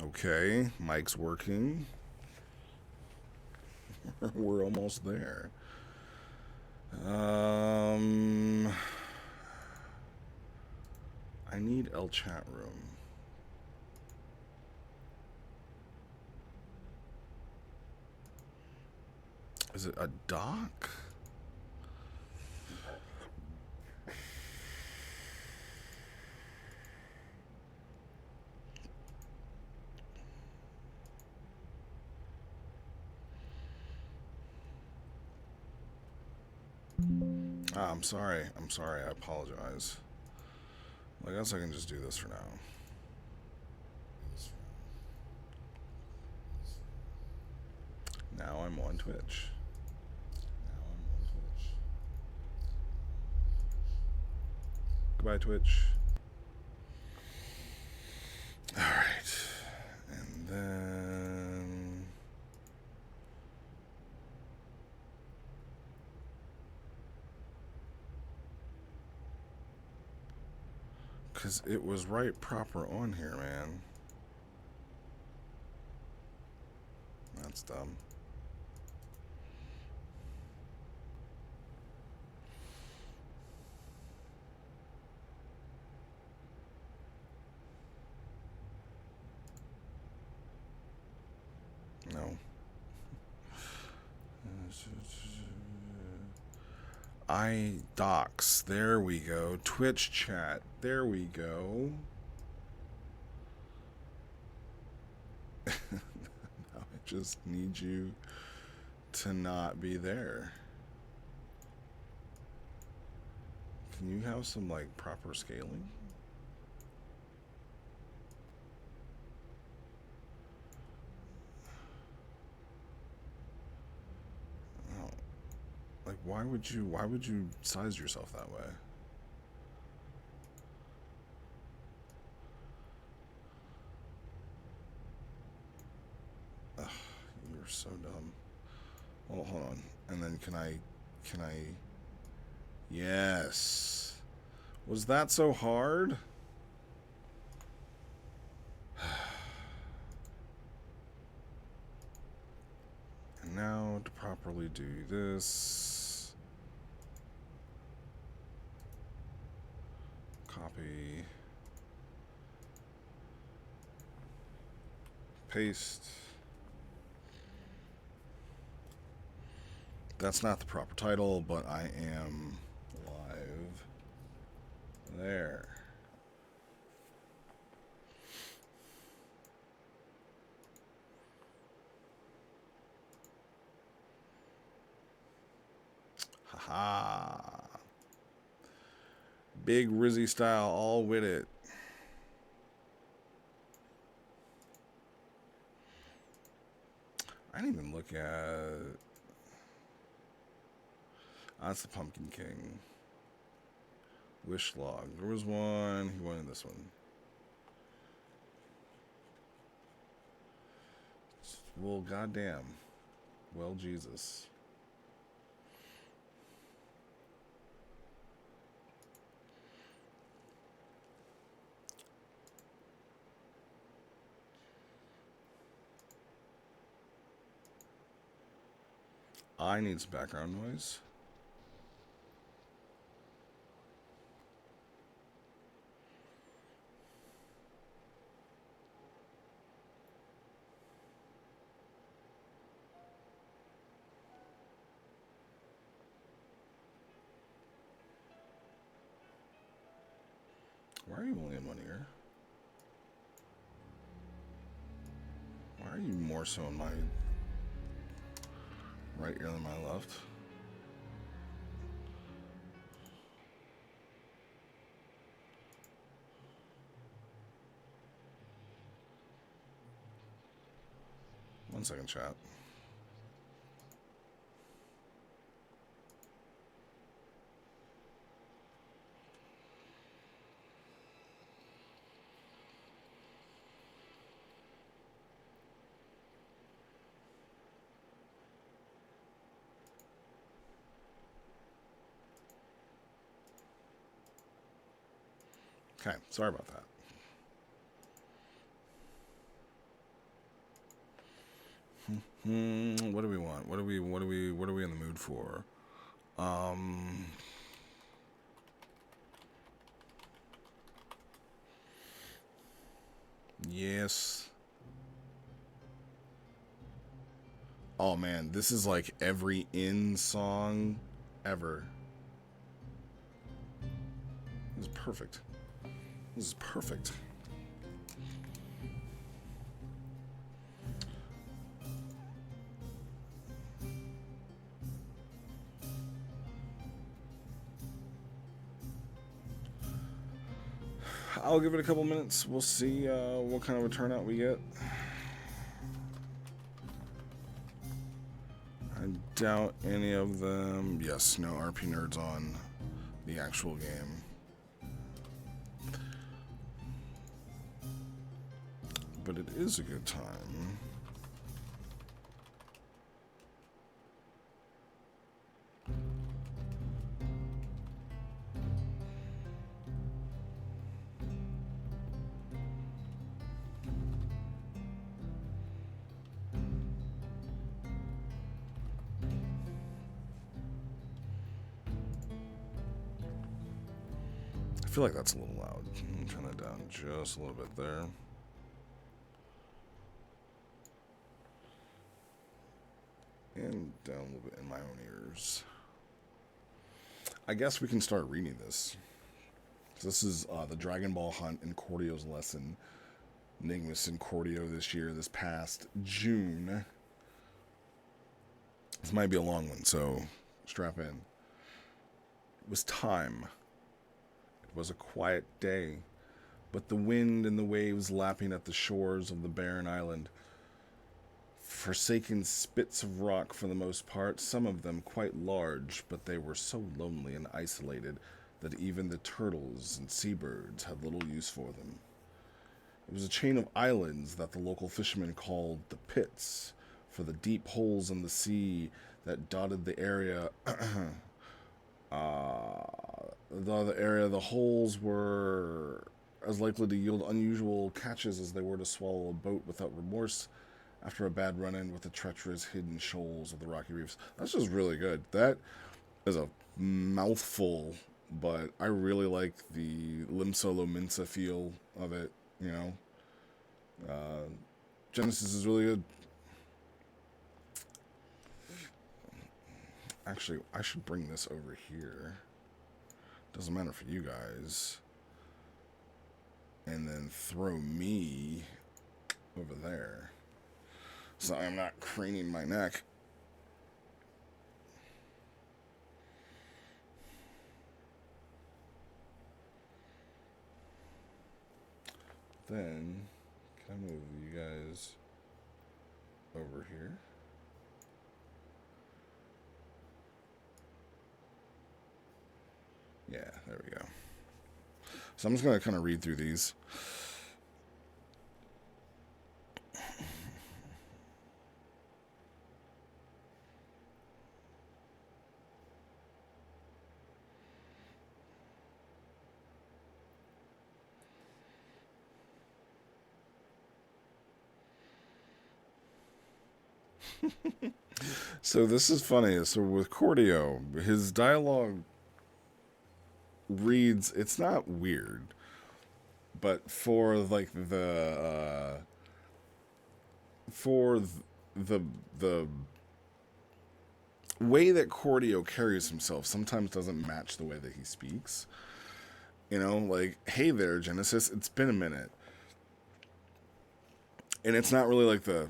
Okay, mic's working. We're almost there. I need El Chat Room. Is it a dock? I'm sorry. I'm sorry. I apologize. I guess I can just do this for now. Now I'm on Twitch. Goodbye, Twitch. Alright. And then. Because it was right proper on here, man. That's dumb. No. iDocs. There we go. Twitch chat. There we go. Now I just need you to not be there. Can you have some, like, proper scaling? Oh. Like, why would you size yourself that way? Ugh, you're so dumb. Hold on. And then can I... Yes. Was that so hard? And now to properly do this. Copy. Paste. That's not the proper title, but I am live. There. Haha. Big Rizzy style, all with it. I didn't even look at... That's the Pumpkin King. Wish log. There was one. He wanted this one. Well, goddamn. Well, Jesus. I need some background noise. Why are you only in one ear? Why are you more so in my right ear than my left? One second, chat. Okay, sorry about that. What do we want? What are we in the mood for? Um, yes. Oh man, this is like every in song ever. This is perfect. This is perfect. I'll give it a couple minutes. We'll see what kind of a turnout we get. I doubt any of them. Yes, no RP nerds on the actual game. But it is a good time. I feel like that's a little loud. Turn that down just a little bit there. And down a little bit in my own ears. I guess we can start reading this. So this is the Dragon Ball Hunt and Cordio's Lesson. Nigmas and Cordio this past June. This might be a long one, so strap in. It was time. It was a quiet day, but the wind and the waves lapping at the shores of the barren island. Forsaken spits of rock for the most part, some of them quite large, but they were so lonely and isolated that even the turtles and seabirds had little use for them. It was a chain of islands that the local fishermen called the pits, for the deep holes in the sea that dotted the area. The holes were as likely to yield unusual catches as they were to swallow a boat without remorse after a bad run-in with the treacherous hidden shoals of the rocky reefs. That's just really good. That is a mouthful, but I really like the Limsa Lominsa feel of it, you know. Genesis is really good. Actually, I should bring this over here. Doesn't matter for you guys. And then throw me over there. So I'm not craning my neck. Then, can I move you guys over here? Yeah, there we go. So I'm just going to kind of read through these. So this is funny. So with Cordio, his dialogue reads, it's not weird, but for the way that Cordio carries himself sometimes doesn't match the way that he speaks. You know, like, hey there, Genesis, it's been a minute. And it's not really like the,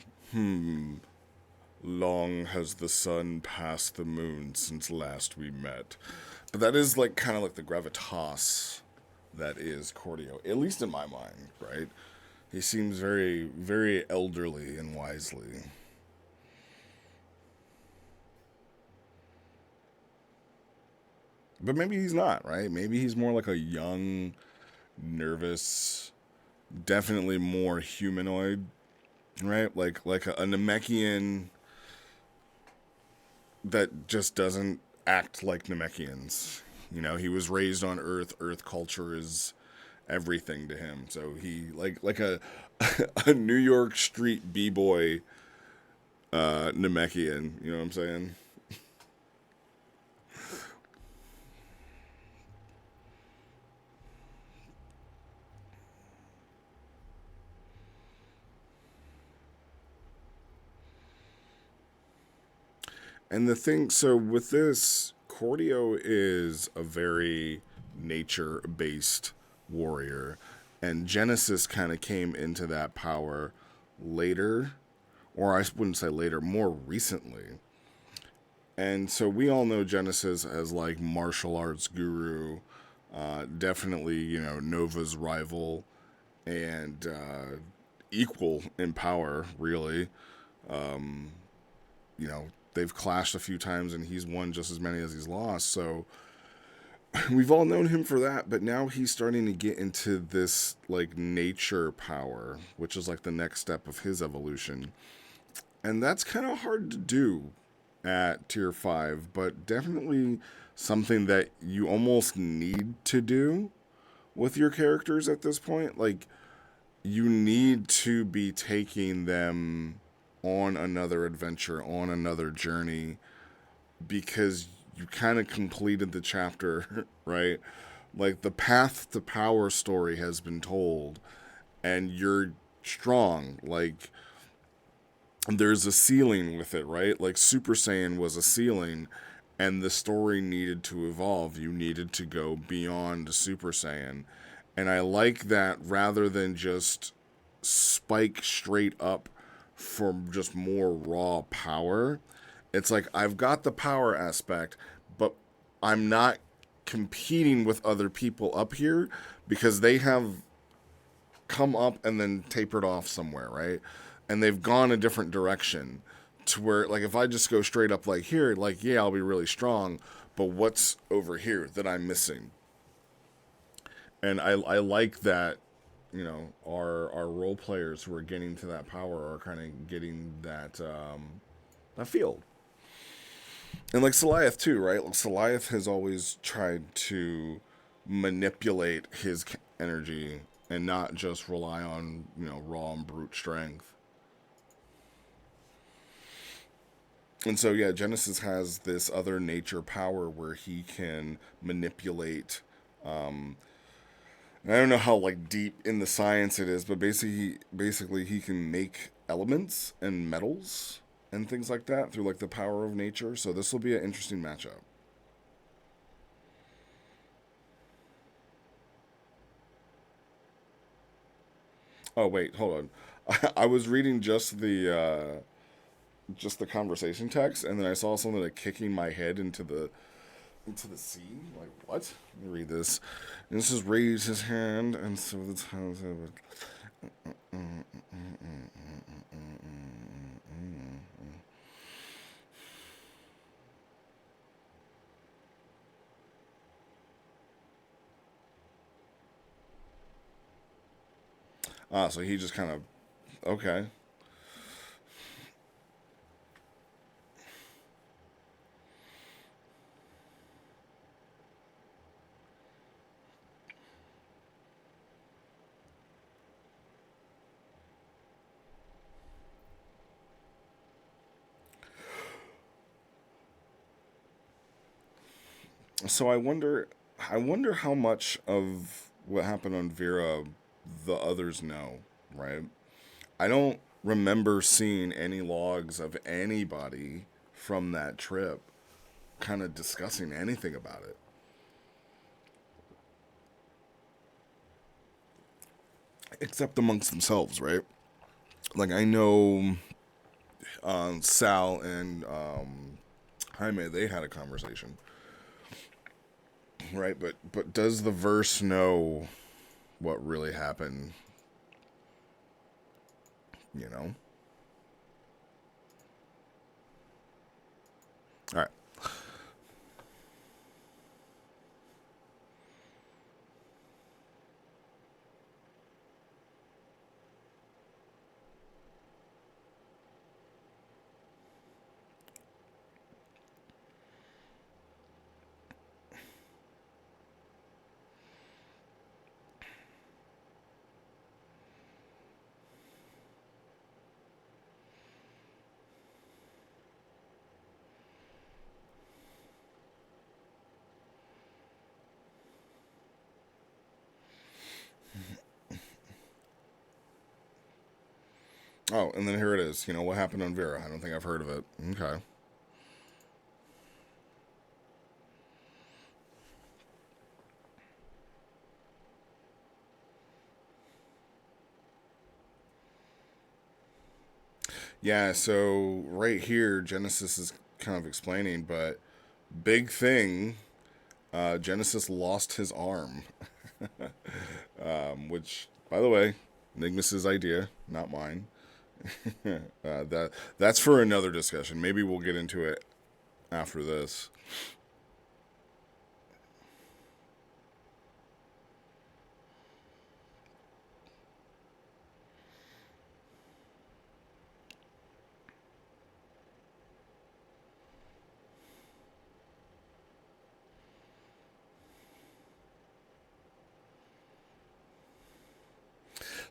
long has the sun passed the moon since last we met. But that is like kind of like the gravitas that is Cordio, at least in my mind, right? He seems very, very elderly and wisely. But maybe he's not, right? Maybe he's more like a young, nervous, definitely more humanoid, right? Like a Namekian that just doesn't act like Namekians. You know, he was raised on Earth. Earth culture is everything to him. So he like a a New York street b boy Namekian. You know what I'm saying? And the thing, so with this, Cordio is a very nature based warrior. And Genesis kind of came into that power later, or I wouldn't say later, more recently. And so we all know Genesis as like martial arts guru, definitely, Nova's rival and equal in power, really. They've clashed a few times and he's won just as many as he's lost. So we've all known him for that, but now he's starting to get into this like nature power, which is like the next step of his evolution. And that's kind of hard to do at tier 5, but definitely something that you almost need to do with your characters at this point. Like, you need to be taking them on another adventure, on another journey, because you kind of completed the chapter, right? Like, the path to power story has been told, and you're strong. Like, there's a ceiling with it, right? Like, Super Saiyan was a ceiling, and the story needed to evolve. You needed to go beyond Super Saiyan. And I like that rather than just spike straight up for just more raw power. It's like, I've got the power aspect, but I'm not competing with other people up here because they have come up and then tapered off somewhere, right? And they've gone a different direction to where, like, if I just go straight up like here, like, yeah, I'll be really strong, but what's over here that I'm missing? And I like that, our role players who are getting to that power are kind of getting that field. And like Saliath too, right? Like Saliath has always tried to manipulate his energy and not just rely on raw and brute strength. And so yeah, Genesis has this other nature power where he can manipulate. And I don't know how like deep in the science it is, but basically he can make elements and metals and things like that through like the power of nature. So this will be an interesting matchup. Oh wait, hold on. I was reading just the conversation text, and then I saw something like kicking my head into the sea. Like what? Let me read this. And this is raise his hand, and so the times of it. So he just kind of okay. So I wonder how much of what happened on Vera the others know, right? I don't remember seeing any logs of anybody from that trip kind of discussing anything about it, except amongst themselves, right? Like I know Sal and Jaime, they had a conversation, right? But does the verse know what really happened? You know. All right. Oh, and then here it is. What happened on Vera? I don't think I've heard of it. Okay. Yeah, so right here, Genesis is kind of explaining, but big thing, Genesis lost his arm, which, by the way, Nigmas's idea, not mine. That's for another discussion. Maybe we'll get into it after this.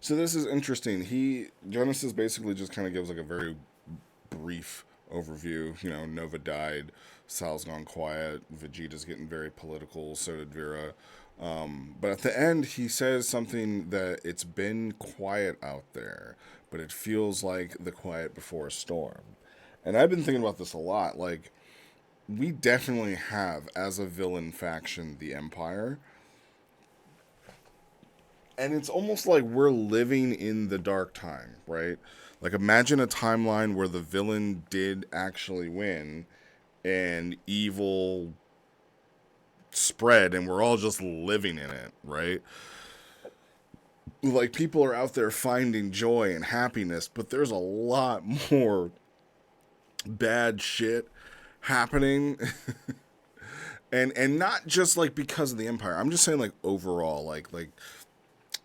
So this is interesting. Genesis basically just kind of gives like a very brief overview. Nova died, Sal's gone quiet, Vegeta's getting very political, so did Vera. But at the end, he says something that it's been quiet out there, but it feels like the quiet before a storm. And I've been thinking about this a lot. Like, we definitely have, as a villain faction, the Empire. And it's almost like we're living in the dark time, right? Like, imagine a timeline where the villain did actually win and evil spread and we're all just living in it, right? Like, people are out there finding joy and happiness, but there's a lot more bad shit happening. And not just like because of the Empire. I'm just saying, like, overall, like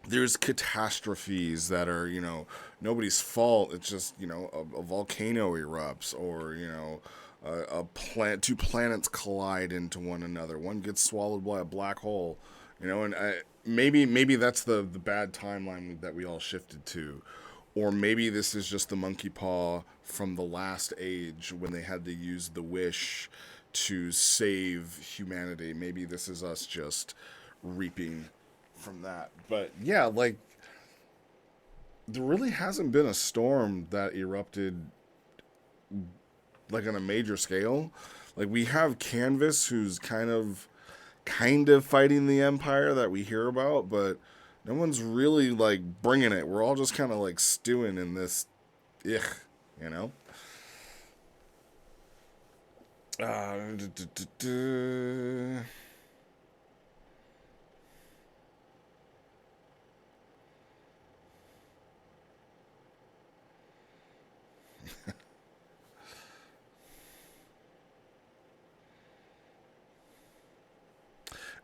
there's catastrophes that are, nobody's fault. It's just, a volcano erupts, or, two planets collide into one another. One gets swallowed by a black hole, and maybe that's the bad timeline that we all shifted to. Or maybe this is just the monkey paw from the last age when they had to use the wish to save humanity. Maybe this is us just reaping from that. But yeah, like, there really hasn't been a storm that erupted like on a major scale. Like, we have Canvas, who's kind of fighting the Empire that we hear about, but no one's really like bringing it. We're all just kind of like stewing in this ich, you know. Uh, duh, duh, duh, duh.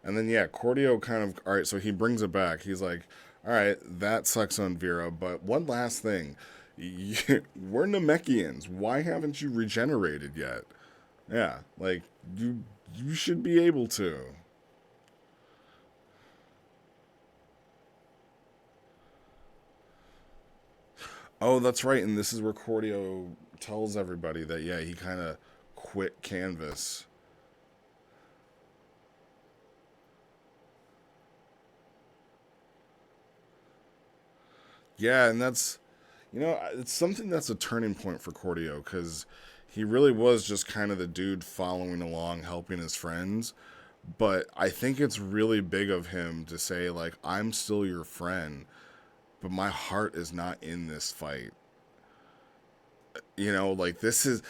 And then yeah, Cordio kind of, all right. So he brings it back. He's like, all right, that sucks on Vera, but one last thing. We're Namekians. Why haven't you regenerated yet? Yeah, like, you should be able to. Oh, that's right. And this is where Cordio tells everybody that yeah, he kind of quit Canvas. Yeah, and that's, it's something that's a turning point for Cordio, because he really was just kind of the dude following along, helping his friends. But I think it's really big of him to say, like, I'm still your friend, but my heart is not in this fight. Like, this is,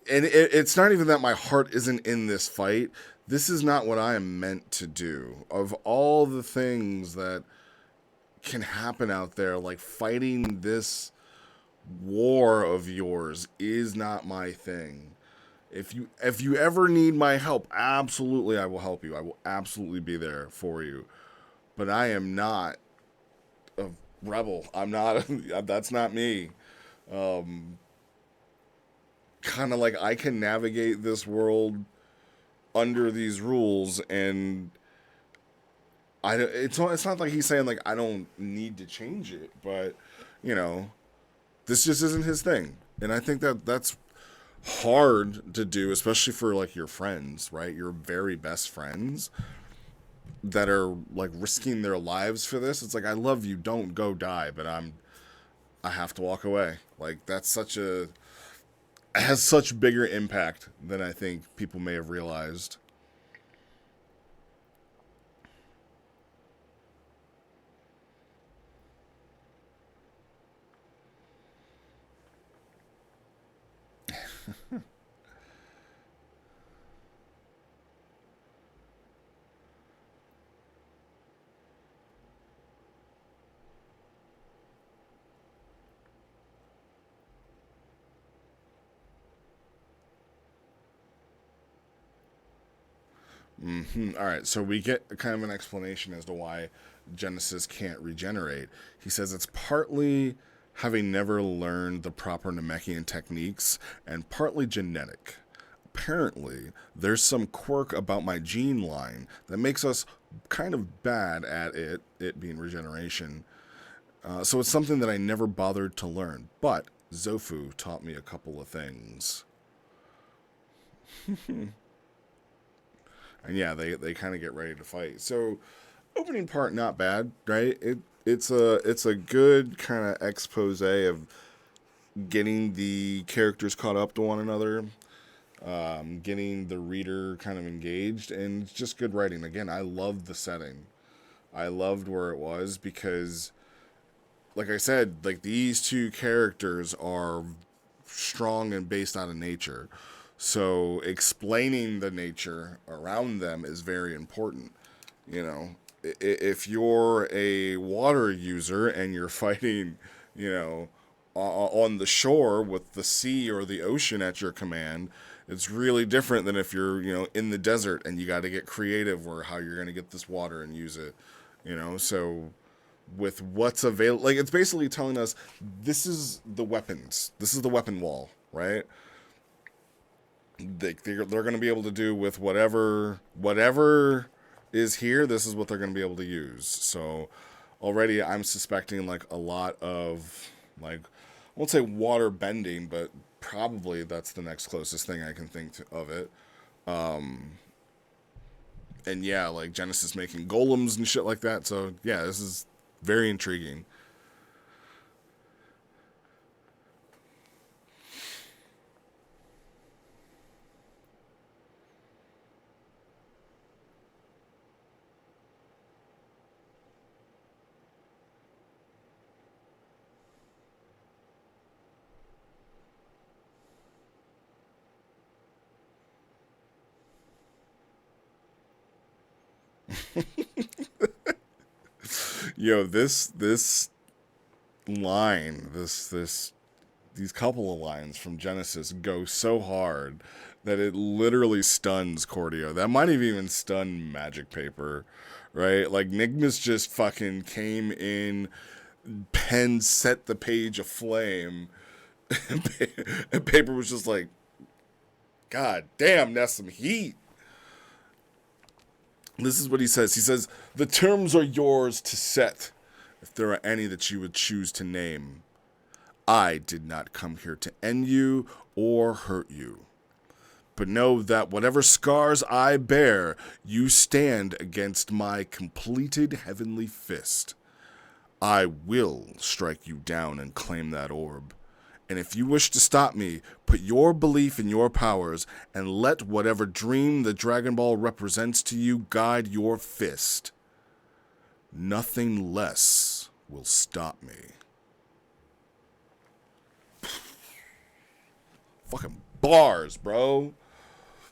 and it's not even that my heart isn't in this fight. This is not what I am meant to do. Of all the things that can happen out there, like, fighting this war of yours is not my thing. If you ever need my help, absolutely I will help you. I will absolutely be there for you. But I am not a rebel. I'm not. That's not me. Kind of like, I can navigate this world under these rules, and it's not like he's saying like I don't need to change it, but you know this just isn't his thing, and I think that that's hard to do, especially for like your friends, right? Your very best friends that are like risking their lives for this. It's like, I love you, don't go die, but I have to walk away. Like that's such a has such bigger impact than I think people may have realized. All right, so we get kind of an explanation as to why Genesis can't regenerate. He says it's partly having never learned the proper Namekian techniques and partly genetic. Apparently, there's some quirk about my gene line that makes us kind of bad at it being regeneration. So it's something that I never bothered to learn, but Zofu taught me a couple of things. And yeah, they kind of get ready to fight. So opening part not bad, right? It's a good kind of expose of getting the characters caught up to one another, getting the reader kind of engaged, and it's just good writing. Again, I loved the setting. I loved where it was because, like I said, like these two characters are strong and based out of nature. So explaining the nature around them is very important. You know, if you're a water user and you're fighting, you know, on the shore with the sea or the ocean at your command, it's really different than if you're, you know, in the desert and you got to get creative where how you're going to get this water and use it, you know. So with what's available, like it's basically telling us this is the weapons, this is the weapon wall, right? They're going to be able to do with whatever is here. This is what they're going to be able to use. So already I'm suspecting like a lot of like I won't say water bending, but probably that's the next closest thing I can think of it. And yeah, like Genesis making golems and shit like that. So yeah, this is very intriguing. This line, this these couple of lines from Genesis go so hard that it literally stuns Cordio. That might have even stunned Magic Paper, right? Like Nigmas just fucking came in, pen set the page aflame, and Paper was just like, God damn, that's some heat. This is what he says. He says, the terms are yours to set, if there are any that you would choose to name. I did not come here to end you or hurt you. But know that whatever scars I bear, you stand against my completed heavenly fist. I will strike you down and claim that orb. And if you wish to stop me, put your belief in your powers and let whatever dream the Dragon Ball represents to you guide your fist. Nothing less will stop me. Fucking bars, bro.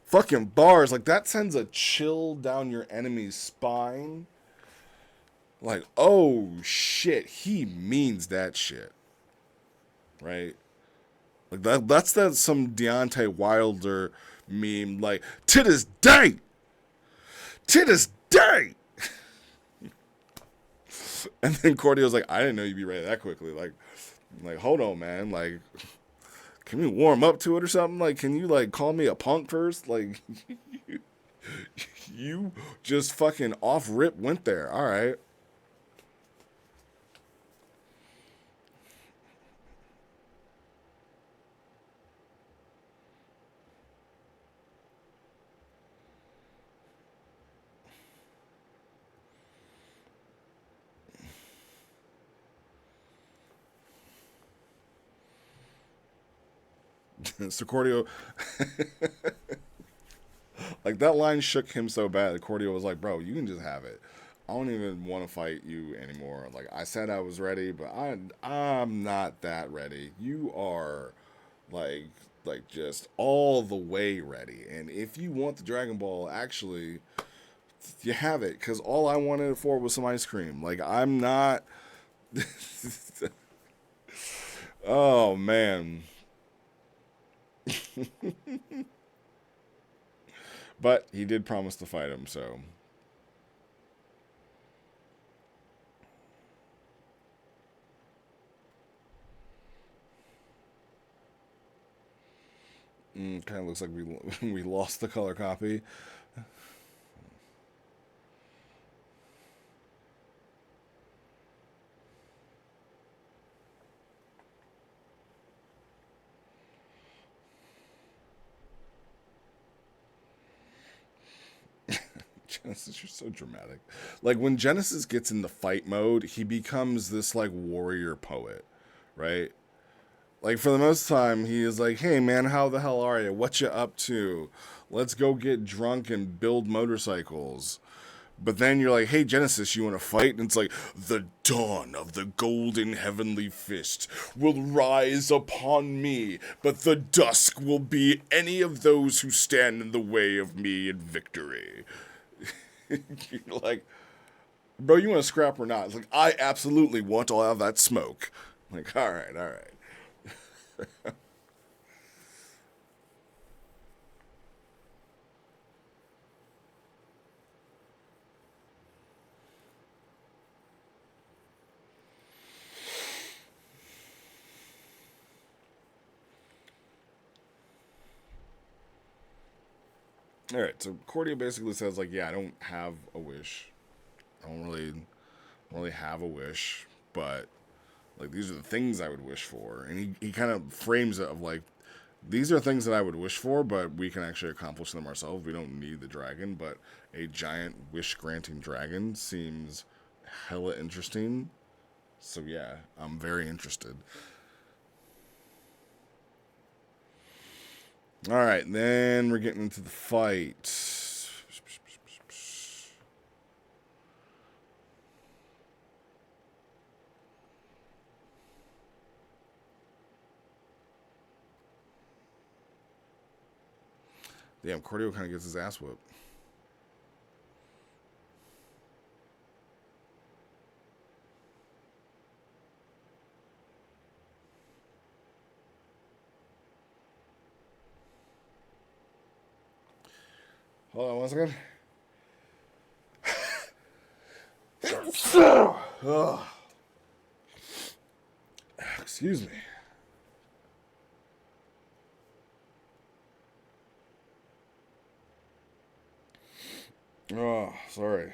Fucking bars. Like, that sends a chill down your enemy's spine. Like, oh shit, he means that shit. Right? Like, that's some Deontay Wilder meme. Like, to this day! To this day! And then Cordio's like, I didn't know you'd be ready that quickly. Like, hold on, man. Like, can we warm up to it or something? Like, can you like call me a punk first? Like, you just fucking off rip went there. All right. So Cordio, like that line shook him so bad. Cordio was like, "Bro, you can just have it. I don't even want to fight you anymore. Like I said, I was ready, but I'm not that ready. You are like just all the way ready. And if you want the Dragon Ball, actually, you have it. Because all I wanted it for was some ice cream. Like I'm not. Oh man." But he did promise to fight him, so kind of looks like we we lost the color copy. Genesis, you're so dramatic. Like when Genesis gets in the fight mode, he becomes this like warrior poet, right? Like for the most time, he is like, "Hey man, how the hell are you? What you up to? Let's go get drunk and build motorcycles." But then you're like, "Hey Genesis, you want to fight?" And it's like, "The dawn of the golden heavenly fist will rise upon me, but the dusk will be any of those who stand in the way of me in victory." You're like, "Bro, you want to scrap or not?" It's like, "I absolutely want all of that smoke." I'm like, all right, all right. All right, so Cordia basically says like, "Yeah, I don't have a wish. I don't really have a wish, but like these are the things I would wish for." And he kind of frames it of like, these are things that I would wish for, but we can actually accomplish them ourselves. We don't need the dragon, but a giant wish granting dragon seems hella interesting. So yeah, I'm very interested. All right, then we're getting into the fight. Damn, Cordio kind of gets his ass whooped. Hold on one second. Oh, excuse me. Oh, sorry.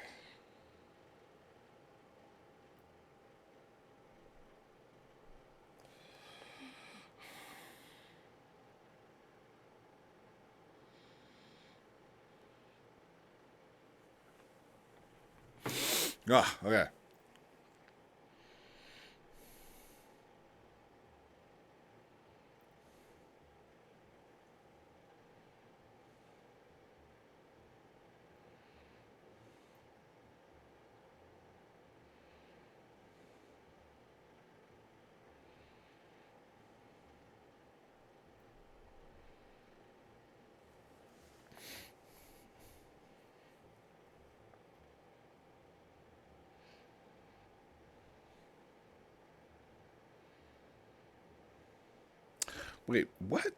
Ah, okay. Wait, what?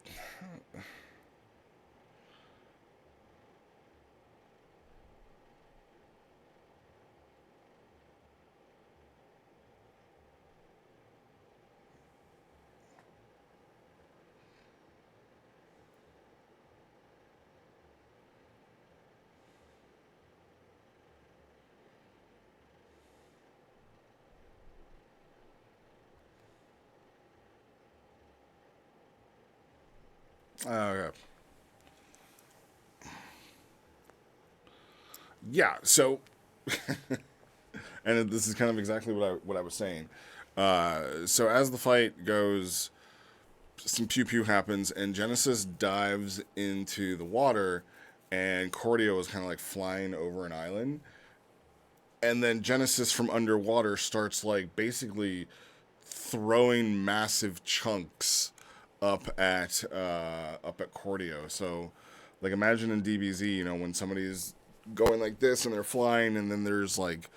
Okay. Yeah. So, and this is kind of exactly what I was saying. So as the fight goes, some pew pew happens, and Genesis dives into the water, and Cordio is kind of like flying over an island, and then Genesis from underwater starts like basically throwing massive chunks up at Cordio. So, like, imagine in DBZ, when somebody's going like this and they're flying, and then there's like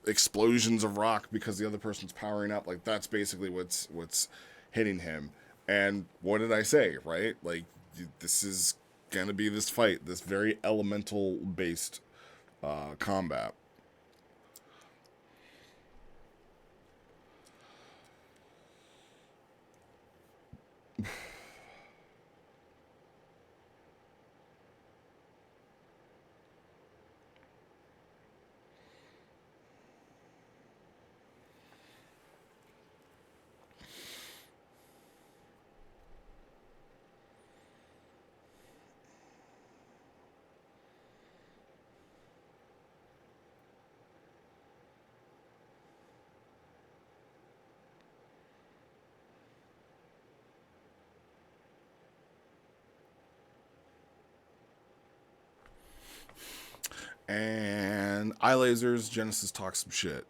explosions of rock because the other person's powering up. Like, that's basically what's hitting him. And what did I say? Right? Like, this is gonna be this fight, this very elemental based combat. And eye lasers, Genesis talks some shit.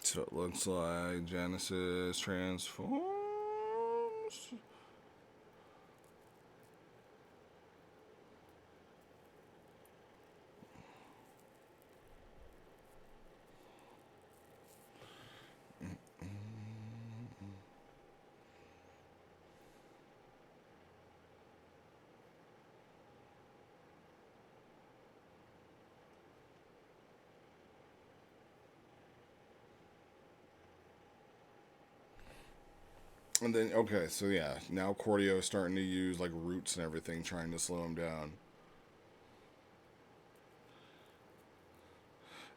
So it looks like Genesis transforms. And then, okay, so yeah, now Cordio is starting to use like roots and everything, trying to slow him down.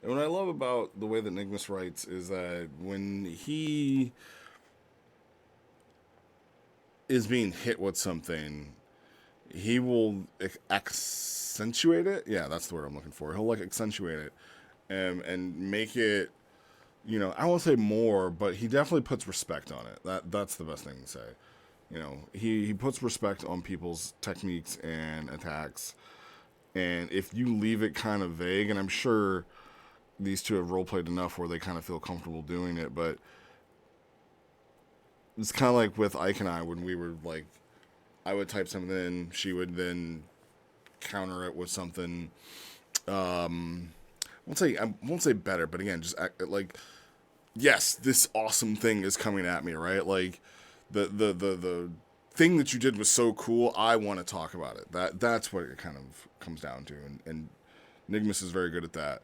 And what I love about the way that Nigmas writes is that when he is being hit with something, he will accentuate it. Yeah, that's the word I'm looking for. He'll like accentuate it and make it. I won't say more, but he definitely puts respect on it. That's the best thing to say. He puts respect on people's techniques and attacks. And if you leave it kind of vague, and I'm sure these two have role played enough where they kind of feel comfortable doing it, but it's kind of like with Ike and I when we were like, I would type something in, she would then counter it with something. I won't say better, but again, just like, yes, this awesome thing is coming at me, right? Like, the thing that you did was so cool. I want to talk about it. That's what it kind of comes down to, and Nigmas is very good at that.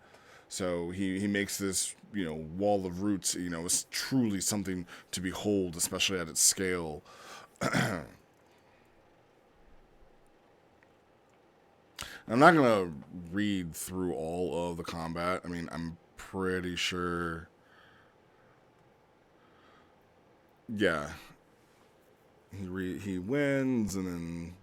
So he makes this wall of roots. It's truly something to behold, especially at its scale. I'm not gonna read through all of the combat. I mean, I'm pretty sure. Yeah, he wins, and then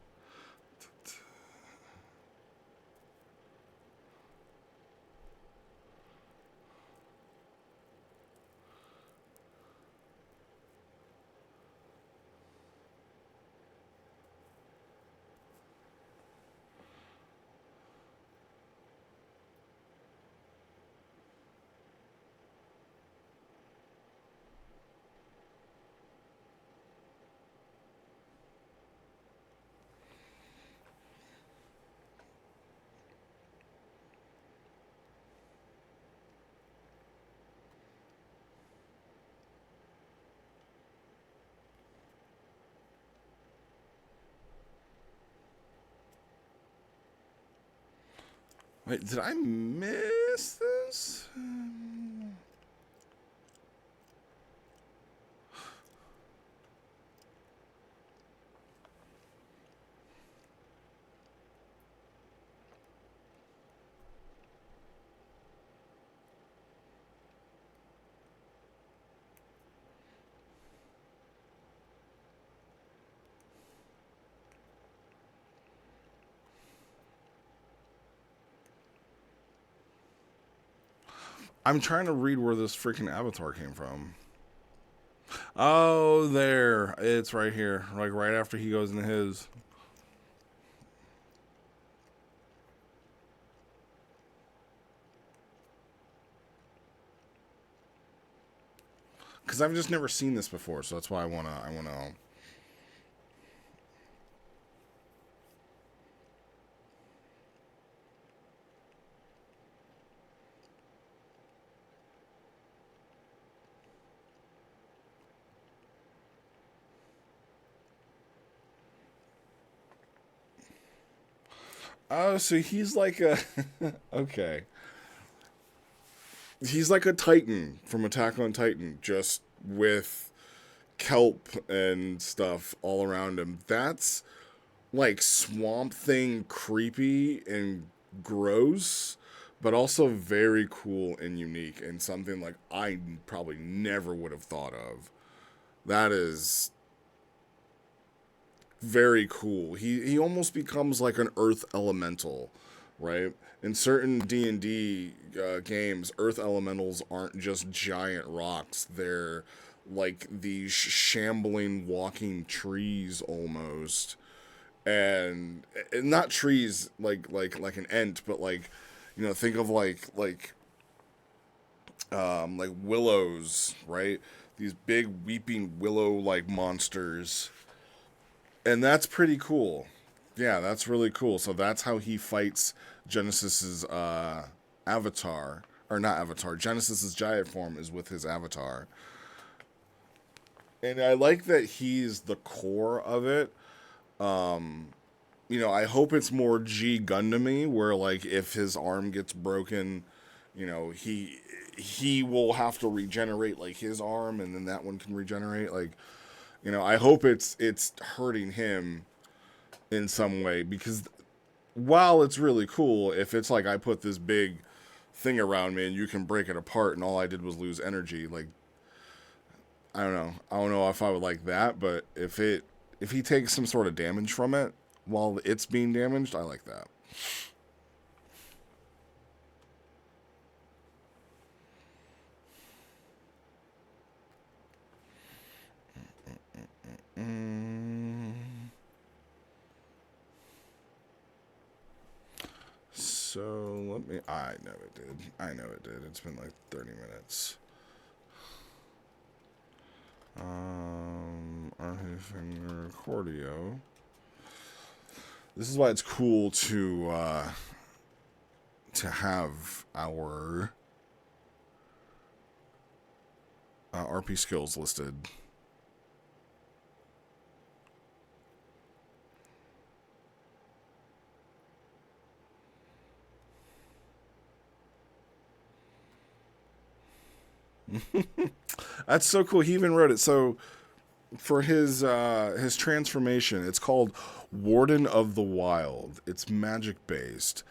Wait, did I miss this? I'm trying to read where this freaking avatar came from. Oh, there. It's right here. Like right after he goes into his. Because I've just never seen this before, so that's why I wanna. Oh, so he's like a. Okay. He's like a Titan from Attack on Titan, just with kelp and stuff all around him. That's like Swamp Thing creepy and gross, but also very cool and unique and something like I probably never would have thought of. That is very cool. He almost becomes like an earth elemental, right? In certain D&D games, earth elementals aren't just giant rocks. They're like these shambling walking trees almost. And not trees like an ent, but like think of like willows, right? These big weeping willow like monsters, and that's pretty cool. Yeah, that's really cool. So that's how he fights Genesis's avatar, or not avatar. Genesis's giant form is with his avatar, and I like that he's the core of it. I hope it's more G Gundam-y, where like if his arm gets broken, he will have to regenerate like his arm, and then that one can regenerate. Like, I hope it's hurting him in some way, because while it's really cool, if it's like I put this big thing around me and you can break it apart and all I did was lose energy, like I don't know. I don't know if I would like that, but if he takes some sort of damage from it while it's being damaged, I like that. Mm. So let me. I know it did. I know it did. It's been like 30 minutes. Arthur Finger Cordio. This is why it's cool to have our RP skills listed. That's so cool. He even wrote it. So for his transformation, it's called Warden of the Wild. It's magic based.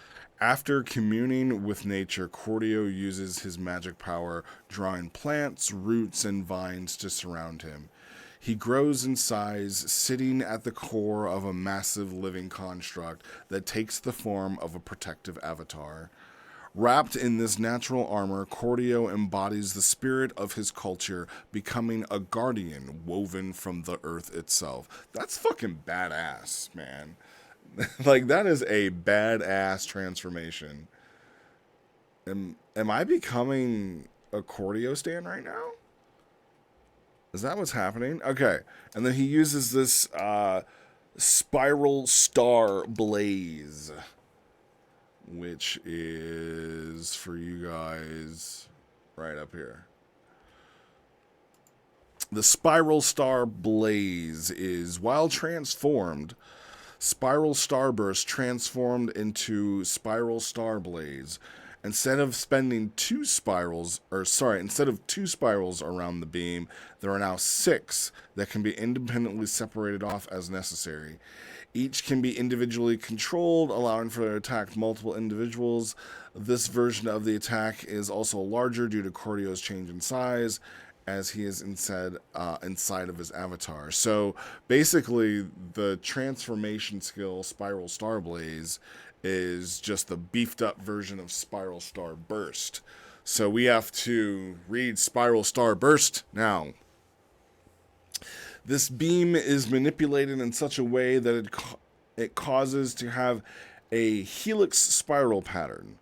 After communing with nature, Cordio uses his magic power, drawing plants, roots, and vines to surround him. He grows in size, sitting at the core of a massive living construct that takes the form of a protective avatar. Wrapped in this natural armor, Cordio embodies the spirit of his culture, becoming a guardian woven from the earth itself. That's fucking badass, man. Like, that is a badass transformation. Am I becoming a Cordio stan right now? Is that what's happening? Okay. And then he uses this spiral star blaze, which is for you guys right up here. The spiral star blaze is, while transformed, Spiral Starburst transformed into Spiral Starblaze. Instead of instead of two spirals around the beam, there are now 6 that can be independently separated off as necessary. Each can be individually controlled, allowing for to attack multiple individuals. This version of the attack is also larger due to Cordio's change in size, as he is inside of his avatar. So basically, the transformation skill Spiral Starblaze is just the beefed up version of Spiral Star Burst. So we have to read Spiral Star Burst now. This beam is manipulated in such a way that it causes to have a helix spiral pattern.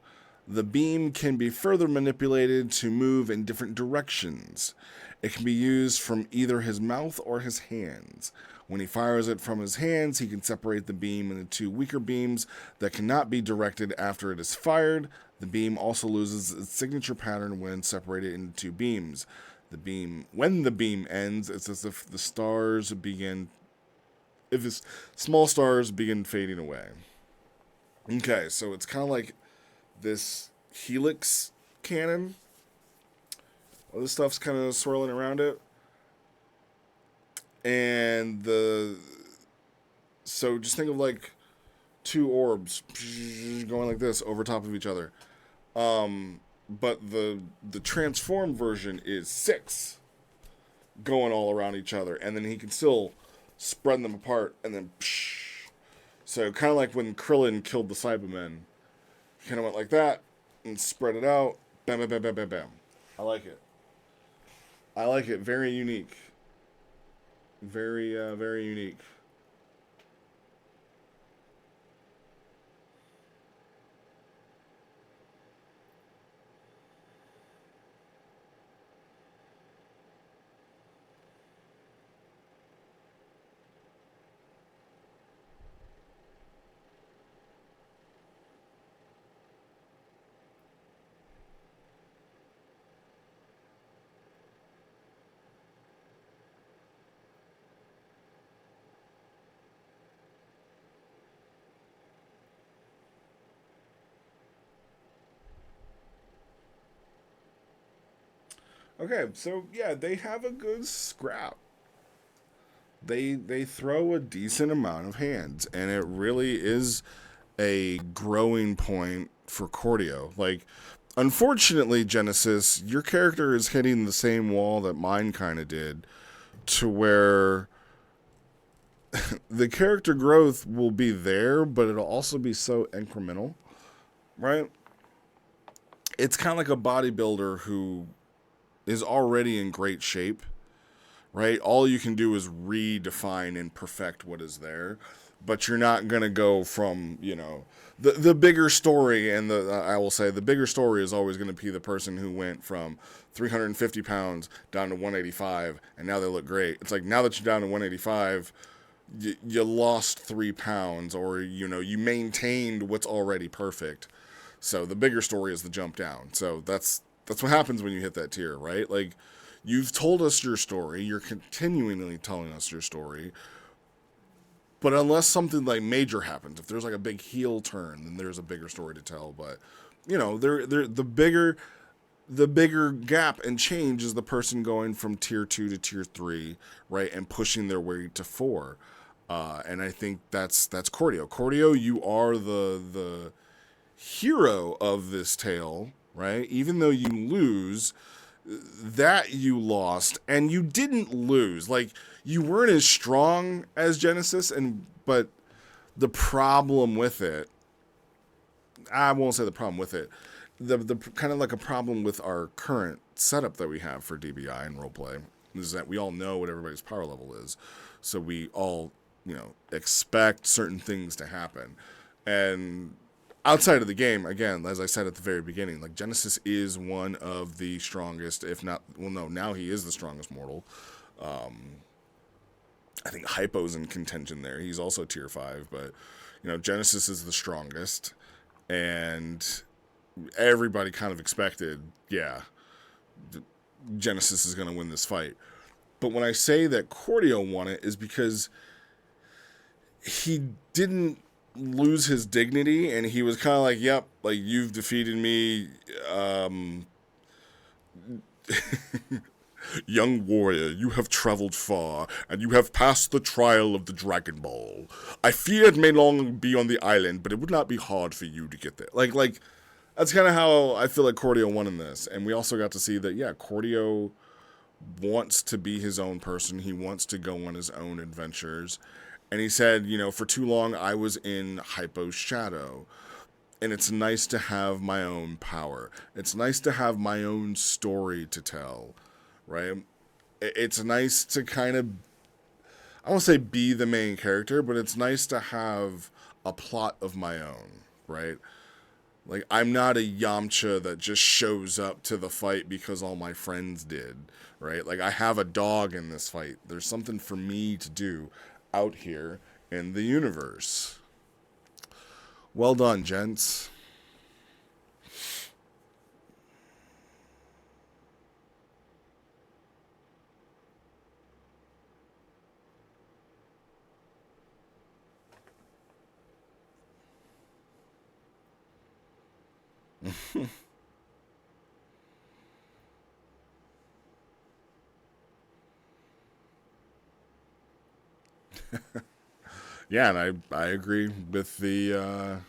The beam can be further manipulated to move in different directions. It can be used from either his mouth or his hands. When he fires it from his hands, he can separate the beam into 2 weaker beams that cannot be directed after it is fired. The beam also loses its signature pattern when separated into 2 beams. When the beam ends, it's as if small stars begin fading away. Okay, so it's kind of like this helix cannon. All this stuff's kind of swirling around it. And so just think of like 2 orbs going like this over top of each other. But the transformed version is 6 going all around each other, and then he can still spread them apart, and then so kind of like when Krillin killed the Cybermen, he kind of went like that and spread it out. Bam, bam, bam, bam, bam, bam. I like it. Very unique. Very unique. Okay, so yeah, they have a good scrap. They throw a decent amount of hands, and it really is a growing point for Cordio. Like, unfortunately, Genesis, your character is hitting the same wall that mine kind of did, to where the character growth will be there, but it'll also be so incremental, right? It's kind of like a bodybuilder who is already in great shape, right? All you can do is redefine and perfect what is there, but you're not going to go from, the bigger story, and I will say the bigger story is always going to be the person who went from 350 pounds down to 185, and now they look great. It's like, now that you're down to 185, you lost 3 pounds, or, you maintained what's already perfect. So the bigger story is the jump down. So that's what happens when you hit that tier, right? Like, you've told us your story. You're continually telling us your story. But unless something like major happens, if there's like a big heel turn, then there's a bigger story to tell. But, the bigger gap and change is the person going from tier 2 to tier 3, right? And pushing their way to 4. And I think that's Cordio. Cordio, you are the hero of this tale, right? Even though you lose, that you lost, and you didn't lose. Like, you weren't as strong as Genesis, but the problem with it, I won't say the problem with it, the kind of like a problem with our current setup that we have for DBI and roleplay is that we all know what everybody's power level is. So we all, expect certain things to happen. And outside of the game, again, as I said at the very beginning, like, Genesis is one of the strongest, if not, well, no, now he is the strongest mortal. I think Hypo's in contention there. He's also tier 5, but, Genesis is the strongest, and everybody kind of expected, Genesis is going to win this fight. But when I say that Cordio won it, is because he didn't lose his dignity, and he was kind of like, "Yep, like you've defeated me, young warrior. You have traveled far, and you have passed the trial of the Dragon Ball. I fear it may long be on the island, but it would not be hard for you to get there." Like that's kind of how I feel like Cordio won in this, and we also got to see that Cordio wants to be his own person. He wants to go on his own adventures. And he said, for too long I was in Hypo's shadow. And it's nice to have my own power. It's nice to have my own story to tell, right? It's nice to kind of, I won't say be the main character, but it's nice to have a plot of my own, right? Like, I'm not a Yamcha that just shows up to the fight because all my friends did, right? Like, I have a dog in this fight. There's something for me to do out here in the universe. Well done, gents. Yeah, and I agree with the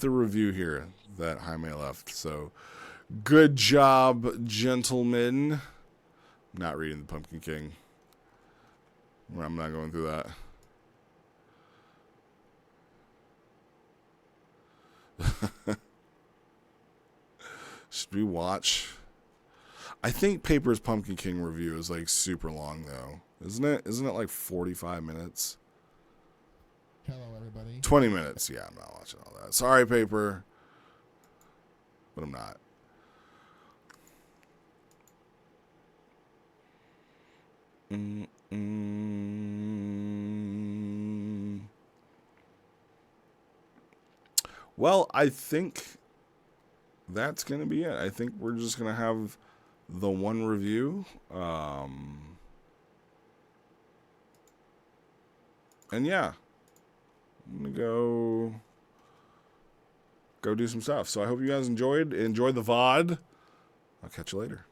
review here that Jaime left. So good job, gentlemen. Not reading the Pumpkin King. I'm not going through that. Should we watch? I think Paper's Pumpkin King review is like super long though. Isn't it? Isn't it like 45 minutes? Hello, everybody. 20 minutes. Yeah, I'm not watching all that. Sorry, Paper. But I'm not. Well, I think that's going to be it. I think we're just going to have the one review. And yeah, I'm going to go do some stuff. So I hope you guys enjoyed the VOD. I'll catch you later.